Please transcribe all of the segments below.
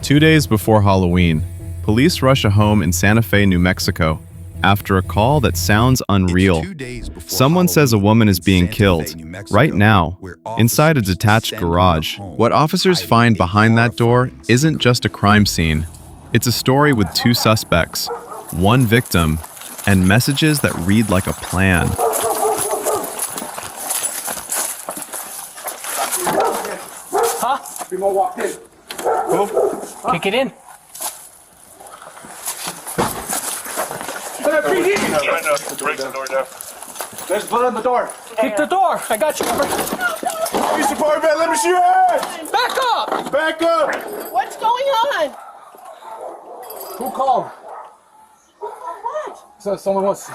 2 days before Halloween, police rush a home in Santa Fe, New Mexico, after a call that sounds unreal. Someone says a woman is being killed, right now, inside a detached garage. What officers find behind that door isn't just a crime scene. It's a story with 2 suspects, 1 victim, and messages that read like a plan. Huh? People walked in. Kick it in. Break the door down. There's blood on the door. Kick the door. I got you. Police department, let me see your hands. Back up. Back up. What's going on? Who called? What? So someone was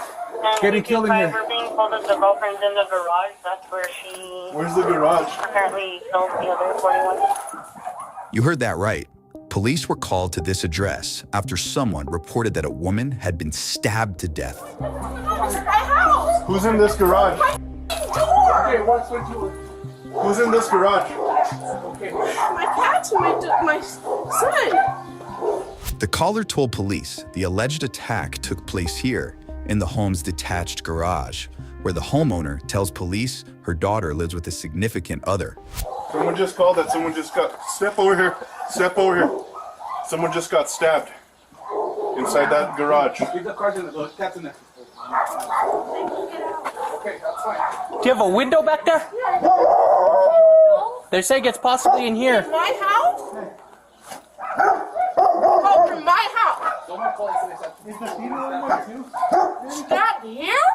getting killed in here. We're being told that the girlfriend's in the garage. That's where she Where's the garage? apparently killed the other 41. You heard that right. Police were called to this address after someone reported that a woman had been stabbed to death. This is my house. Who's in this garage? Door. Okay, what's with you? Who's in this garage? My cats and my son. The caller told police the alleged attack took place here in the home's detached garage, where the homeowner tells police her daughter lives with a significant other. Someone just called that someone just got... Step over here. Step over here. Someone just got stabbed inside that garage. Leave the cards in the cats in there. Okay, that's fine. Do you have a window back there? They're saying it's possibly in here. My house? Oh, from my house. Stabbed here?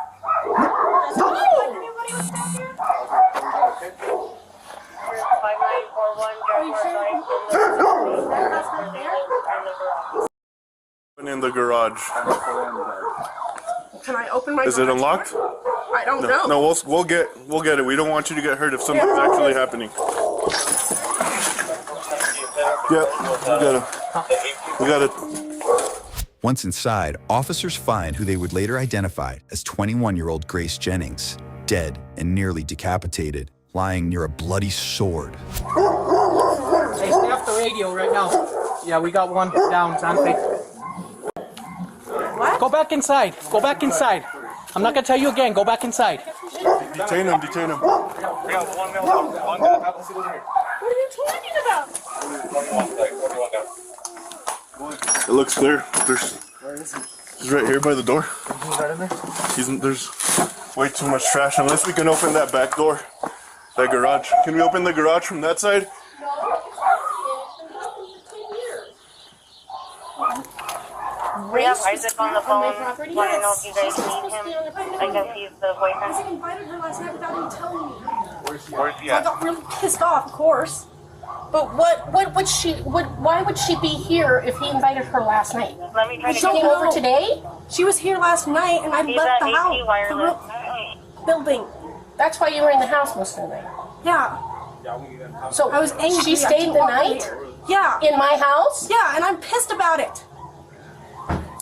Anybody was stabbed here? 5941 In the garage. Can I open my Is it garage unlocked? door? I don't know. No, we'll get it. We don't want you to get hurt if something's actually happening. Yep, we got it. Once inside, officers find who they would later identify as 21-year-old Grace Jennings, dead and nearly decapitated, lying near a bloody sword. Hey, stay off the radio right now. Yeah, we got one down, Santa Fe. What? Go back inside. Go back inside. I'm not gonna tell you again. Go back inside. Detain him. Detain him. What are you talking about? It looks clear. He's right here by the door. There's way too much trash. Unless we can open that back door, that garage. Can we open the garage from that side? We have Isaac on the phone. Want to know if you guys need him? I guess he's the boyfriend. I invited her last night without even telling me. Where's he I got really pissed off, of course. But why would she be here if he invited her last night? Let me try to She came over today? She was here last night and I He's left at the AT house. Wireless. The building. That's why you were in the house most of the night. Yeah. So I was angry. she stayed the night Yeah. in my house? Yeah, and I'm pissed about it.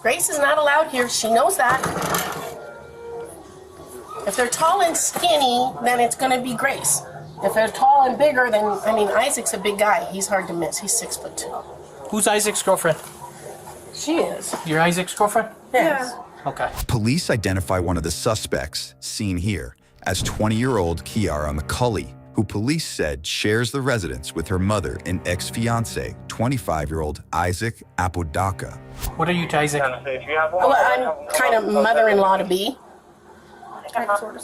Grace is not allowed here. She knows that. If they're tall and skinny, then it's going to be Grace. If they're tall and bigger, then, Isaac's a big guy. He's hard to miss. He's 6'2". Who's Isaac's girlfriend? She is. You're Isaac's girlfriend? Yes. Okay. Police identify one of the suspects, seen here, as 20-year-old Kiara McCulley, who police said shares the residence with her mother and ex-fiancé, 25-year-old Isaac Apodaca. What are you to Isaac? Well, I'm kind of mother-in-law to be. Kind of, sort of.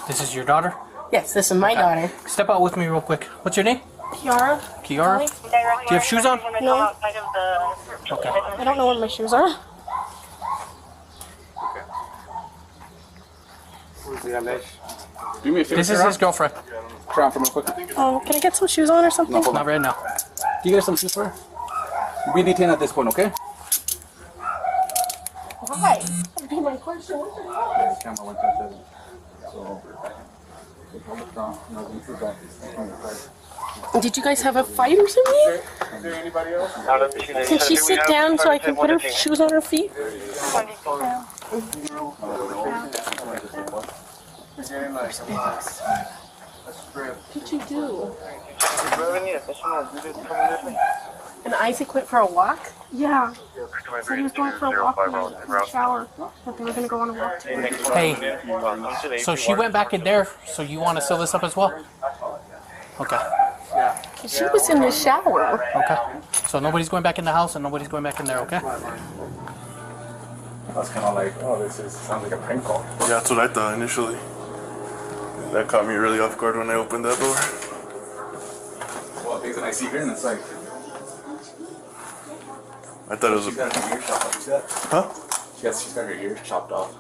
This is your daughter? Yes, this is my daughter. Step out with me real quick. What's your name? Kiara. Kiara? Do you have shoes on? No. Okay. I don't know where my shoes are. Do me a favor. This is his girlfriend. Try on for me quick. Can I get some shoes on or something? No, hold Not on. right now. Do you get some shoes for her? Be detained at this point, okay? Why? That'd be my question. What the hell? Camera went to Did you guys have a fight or something? Can she sit down so I can put her shoes on her feet? What did you do? And Isaac went for a walk? Yeah. So he was going for a walk in the shower, but they were going to go on a walk together. Hey, so she went back in there, so you want to seal this up as well? Okay. She was in the shower. Okay. So nobody's going back in the house and nobody's going back in there, okay? I was kind of like, oh, sounds like a prank call. Yeah, that's what I thought initially. That caught me really off guard when I opened that door. Well, things that I see here, and it's like, I thought it was she's got her ears chopped off. You see that? Huh? She's got her ears chopped off.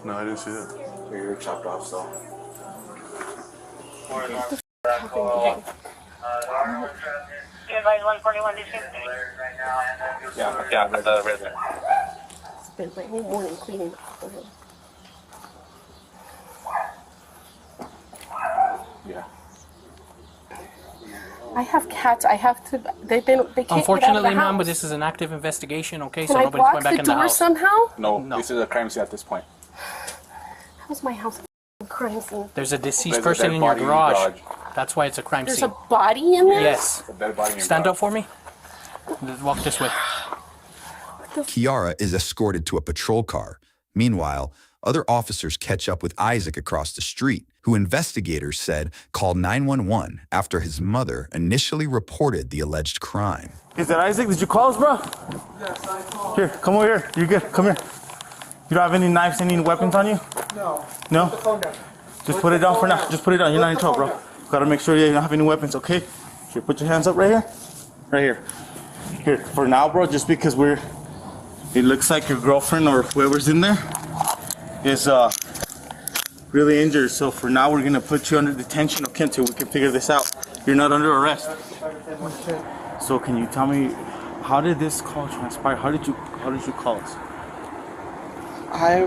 No, I didn't see that. Her ear chopped off, so. You advise 141 DC? Yeah, right there. Spent my whole morning cleaning. Yeah. I have cats. I have to. They can't get out of the Unfortunately, ma'am, house. but this is an active investigation, okay? Can So I nobody's block going back the in the door house. somehow? No, this is a crime scene at this point. How's my house a crime scene? There's a deceased There's a person dead in your body in your garage. garage. That's why it's a crime There's scene. a body in there? Yes. A dead body in your Stand garage. up for me. Walk this way. Kiara is escorted to a patrol car. Meanwhile, other officers catch up with Isaac across the street, who investigators said called 911 after his mother initially reported the alleged crime. Is that Isaac? Did you call us, bro? Yes, I called. Here, come over here. You're good. Come here. You don't have any knives, any weapons on you? No. No? Put the phone down. Just put it down for now. Just put it down. You're not in trouble, bro. Gotta make sure you don't have any weapons, okay? Here, put your hands up right here. Right here. Here, for now, bro, just because it looks like your girlfriend or whoever's in there is really injured. So for now, we're gonna put you under detention, okay, until we can figure this out. You're not under arrest. Okay. So can you tell me, how did this call transpire? How did you call us? I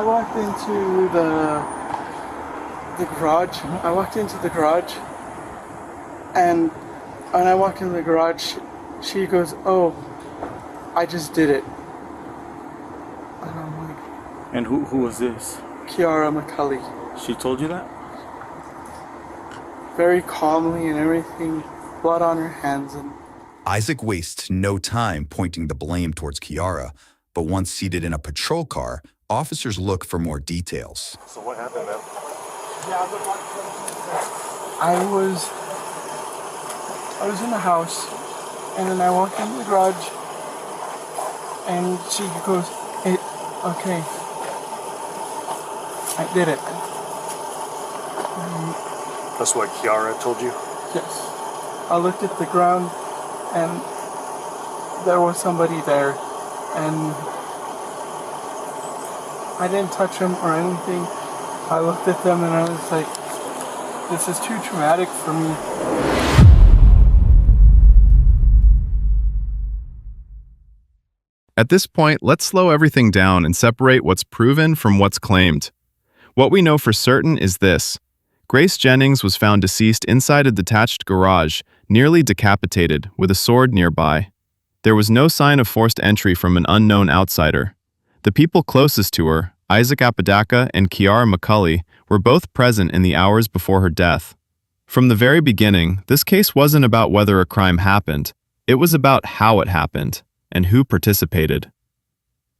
walked into the garage. I walked into the garage, and when I walk into the garage, she goes, "Oh, I just did it." And I'm like, And who was this? Kiara McCulley, She told you that? very calmly and everything, blood on her hands, and Isaac wastes no time pointing the blame towards Kiara, but once seated in a patrol car, officers look for more details. So what happened, man? I was in the house, and then I walked into the garage, and she goes, okay, I did it. That's what Kiara told you? Yes. I looked at the ground, and there was somebody there, and I didn't touch them or anything. I looked at them and I was like, this is too traumatic for me. At this point, let's slow everything down and separate what's proven from what's claimed. What we know for certain is this. Grace Jennings was found deceased inside a detached garage, nearly decapitated, with a sword nearby. There was no sign of forced entry from an unknown outsider. The people closest to her, Isaac Apodaca and Kiara McCulley, were both present in the hours before her death. From the very beginning, this case wasn't about whether a crime happened. It was about how it happened and who participated.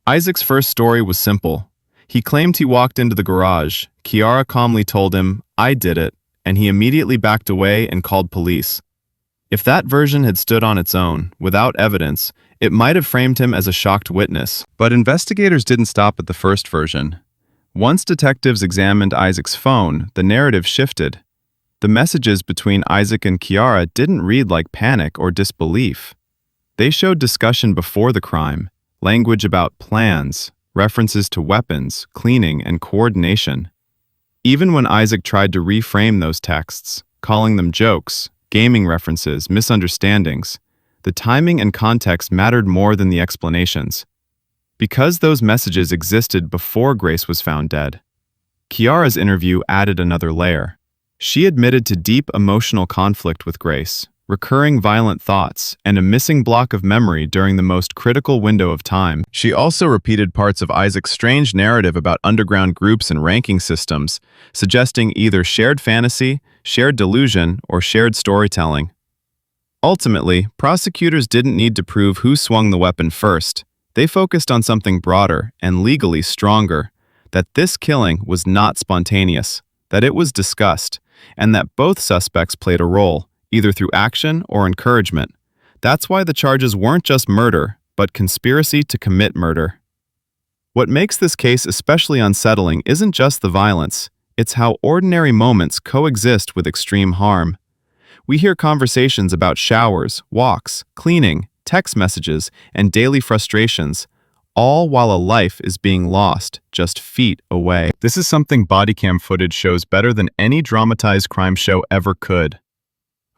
Isaac's first story was simple. He claimed he walked into the garage. Kiara calmly told him, "I did it," and he immediately backed away and called police. If that version had stood on its own, without evidence, it might have framed him as a shocked witness. But investigators didn't stop at the first version. Once detectives examined Isaac's phone, the narrative shifted. The messages between Isaac and Kiara didn't read like panic or disbelief. They showed discussion before the crime, language about plans, references to weapons, cleaning, and coordination. Even when Isaac tried to reframe those texts, calling them jokes, gaming references, misunderstandings, the timing and context mattered more than the explanations. Because those messages existed before Grace was found dead, Kiara's interview added another layer. She admitted to deep emotional conflict with Grace, recurring violent thoughts, and a missing block of memory during the most critical window of time. She also repeated parts of Isaac's strange narrative about underground groups and ranking systems, suggesting either shared fantasy, shared delusion, or shared storytelling. Ultimately, prosecutors didn't need to prove who swung the weapon first. They focused on something broader and legally stronger, that this killing was not spontaneous, that it was discussed, and that both suspects played a role, either through action or encouragement. That's why the charges weren't just murder, but conspiracy to commit murder. What makes this case especially unsettling isn't just the violence, it's how ordinary moments coexist with extreme harm. We hear conversations about showers, walks, cleaning, text messages, and daily frustrations, all while a life is being lost just feet away. This is something Bodycam footage shows better than any dramatized crime show ever could.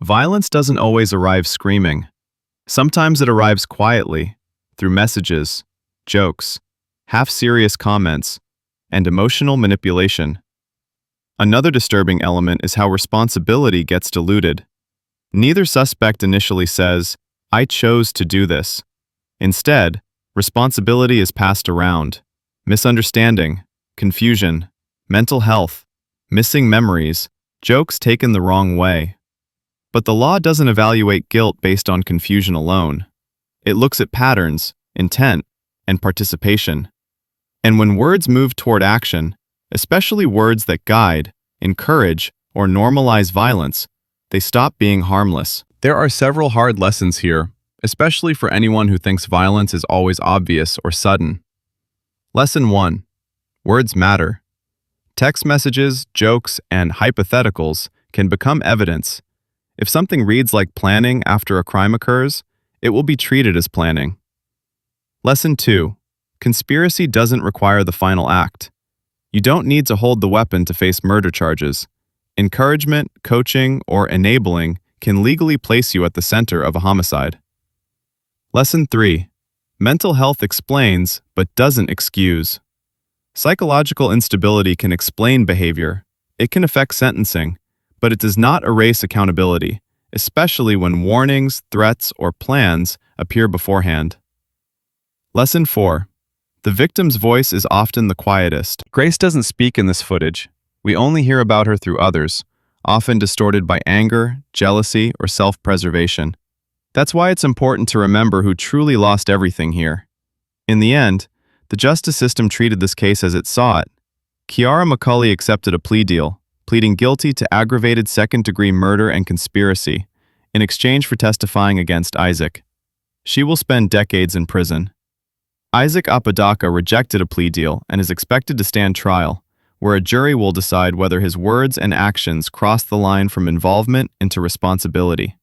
Violence doesn't always arrive screaming. Sometimes it arrives quietly, through messages, jokes, half-serious comments, and emotional manipulation. Another disturbing element is how responsibility gets diluted. Neither suspect initially says, "I chose to do this." Instead, responsibility is passed around. Misunderstanding, confusion, mental health, missing memories, jokes taken the wrong way. But the law doesn't evaluate guilt based on confusion alone. It looks at patterns, intent, and participation. And when words move toward action, especially words that guide, encourage, or normalize violence, they stop being harmless. There are several hard lessons here, especially for anyone who thinks violence is always obvious or sudden. Lesson 1. Words matter. Text messages, jokes, and hypotheticals can become evidence. If something reads like planning after a crime occurs, it will be treated as planning. Lesson 2. Conspiracy doesn't require the final act. You don't need to hold the weapon to face murder charges. Encouragement, coaching, or enabling can legally place you at the center of a homicide. Lesson 3. Mental health explains, but doesn't excuse. Psychological instability can explain behavior. It can affect sentencing, but it does not erase accountability, especially when warnings, threats, or plans appear beforehand. Lesson 4. The victim's voice is often the quietest. Grace doesn't speak in this footage. We only hear about her through others, often distorted by anger, jealousy, or self-preservation. That's why it's important to remember who truly lost everything here. In the end, the justice system treated this case as it saw it. Kiara McCulley accepted a plea deal, pleading guilty to aggravated second-degree murder and conspiracy, in exchange for testifying against Isaac. She will spend decades in prison. Isaac Apodaca rejected a plea deal and is expected to stand trial, where a jury will decide whether his words and actions cross the line from involvement into responsibility.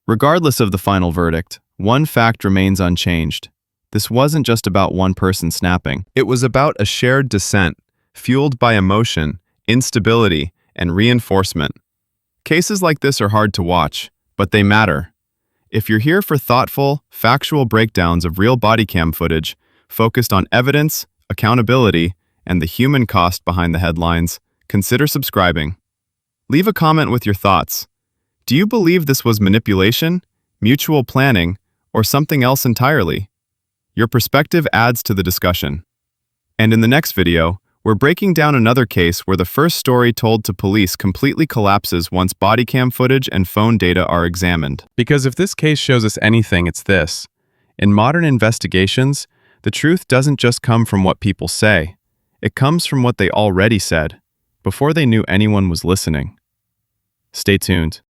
Regardless of the final verdict, one fact remains unchanged. This wasn't just about one person snapping. It was about a shared dissent, fueled by emotion, instability, and reinforcement. Cases like this are hard to watch, but they matter. If you're here for thoughtful, factual breakdowns of real body cam footage, focused on evidence, accountability, and the human cost behind the headlines, consider subscribing. Leave a comment with your thoughts. Do you believe this was manipulation, mutual planning, or something else entirely? Your perspective adds to the discussion. And in the next video, we're breaking down another case where the first story told to police completely collapses once body cam footage and phone data are examined. Because if this case shows us anything, it's this. In modern investigations, the truth doesn't just come from what people say. It comes from what they already said, before they knew anyone was listening. Stay tuned.